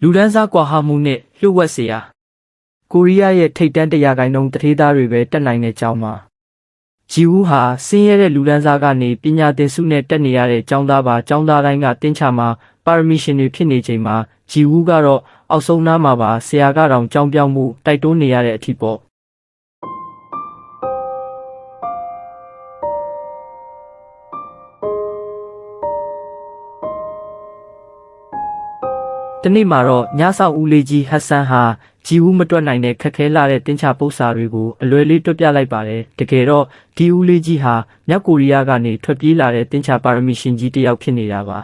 လူဒန်းစားကွာဟမှုနဲ့လျှို့ဝှက်เสียကိုရီးယားရဲ့ထိပ်တန်း100ခိုင်နှုန်းတထေးသားတွေပဲတက်နိုင်တဲ့ကျောင်းမှာဂျီဝူးဟာဆင်းရဲတဲ့လူဒန်းစားကနေပညာသင်ဆုနဲ့တက်နေရတဲ့ကျောင်းသားပါကျောင်းသားတိုင်းကတင်းချမှာပါရမီရှင်တွေဖြစ်နေချိန်မှာဂျီဝူးကတော့အောက်ဆုံးနားမှာပါဆရာကတောင်ကျောင်းပြောင်းမှုတိုက်တွန်းနေရတဲ့အထိပေါ့တနေ့မှာတော့ညဆောင်ဦးလေးကြီးဟတ်ဆန်ဟာဂျီဝူးမတွက်နိုင်တဲ့ခက်ခဲလာတဲ့တင်းချပု္ပ္ပစာတွေကိုအလွယ်လေးတွက်ပြလိုက်ပါတယ်တကယ်တော့ဒီဦးလေးကြီးဟာမြောက်ကိုရီးယားကနေထွက်ပြေးလာတဲ့တင်းချပါရမီရှင်ကြီးတစ်ယောက်ဖြစ်နေတာပါ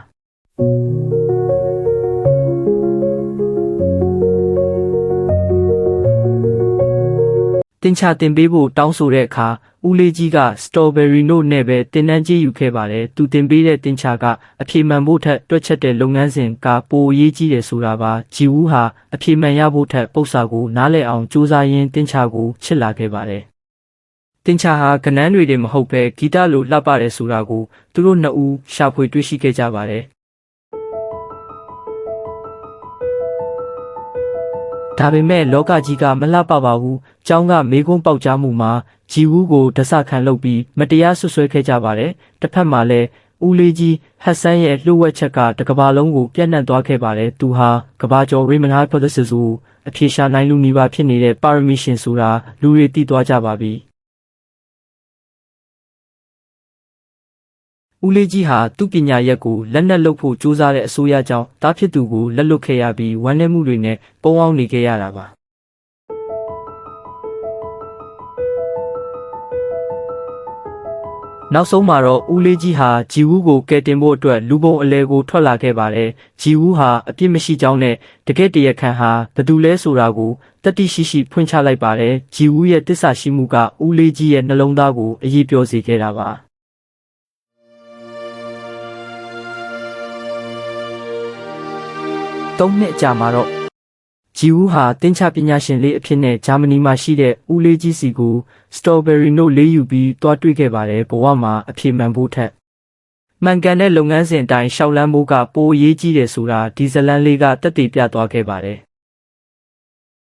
တင်းချတင်ပေးဖို့တောင်းဆိုတဲ့အခါဦးလေးကြီးကစတော်ဘယ်ရီနို့နဲ့ပဲတင်နန်းကြီးယူခဲ့ပါတယ်သူတင်ပေးတဲ့တင်းချကအပြေမှန်ဖို့ထက်တွက်ချက်တဲ့လုပ်ငန်းစဉ်ကပိုအရေးကြီးတယ်ဆိုတာပါဂျီဝူးဟာအပြေမှန်ရဖို့ထက်ပု္ပ္ပစာကိုနားလည်အောင်ကြိုးစားရင်းတင်းချကိုချစ်လာခဲ့ပါတယ်တင်းချဟာကနန်းတွေမဟုတ်ပဲဂီတလိုလှပတယ်ဆိုတာကိုသူတို့နှစ်ဦးရှာဖွေတွေ့ရှိခဲ့ကြပါတယ်ဒါပေမဲ့လောကကြီးကမလှပပါဘူး။ကျောင်းကမေကွန်းပေါက်ကြားမှုမှာဂျီဝူးကိုဒဆခံလုပ်ပြီးမတရားဆွဆွဲခဲ့ကြပါတယ်။တစ်ဖက်မှာလည်းဦးလေးကြီးဟတ်ဆန်ရဲ့လှုပ်ဝက်ချက်ကတကဘာလုံးကိုပြန့်နှံ့သွားခဲ့ပါတယ်။သူဟာကဘာကျော်ရေမနာဖဒဆဆူအပြေရှာနိုင်လူနီးပါးဖြစ်နေတဲ့ပါရမီရှင်ဆိုတာလူတွေသိသွားကြပါပြီ။ဦးလေးကြီးဟာသူ့ပညာရက်ကိုလက်နက်လုပ်ဖို့ကြိုးစားတဲ့အစိုးရကြောင့်တားဖြစ်သူကိုလက်လွတ်ခဲ့ရပြီးဝမ်းနည်းမှုတွေနဲ့ပုံအောင်နေခဲ့ရတာပါနောက်ဆုံးမှာတော့ဦးလေးကြီးဟာဂျီဝူးကိုကယ်တင်ဖို့အတွက်လူပုံအလဲကိုထွက်လာခဲ့ပါတယ်ဂျီဝူးဟာအပြစ်မရှိကြောင်းနဲ့တကယ့်တရားခံဟာဘသူလဲဆိုတာကိုတတိရှိရှိဖွင့်ချလိုက်ပါတယ်ဂျီဝူးရဲ့တစ္ဆာရှိမှုကဦးလေးကြီးရဲ့နှလုံးသားကိုအရေးပြောစေခဲ့တာပါ3နှစ်ကြာမှာတော့ဂျီဝူးဟာတင်းချပညာရှင်လေးအဖြစ်နဲ့ဂျာမနီမှာရှိတဲ့ဦးလေးကြီးစီကိုစတော်ဘယ်ရီနို့လေးယူပြီးတွားတွေ့ခဲ့ပါတယ်ဘဝမှာအပြေမှန်ဖို့ထက်မှန်ကန်တဲ့လုပ်ငန်းစဉ်အတိုင်းရှောက်လန်းဖို့ကပိုအရေးကြီးတယ်ဆိုတာဒီဇလန်လေးကတက်တည်ပြသွားခဲ့ပါတယ်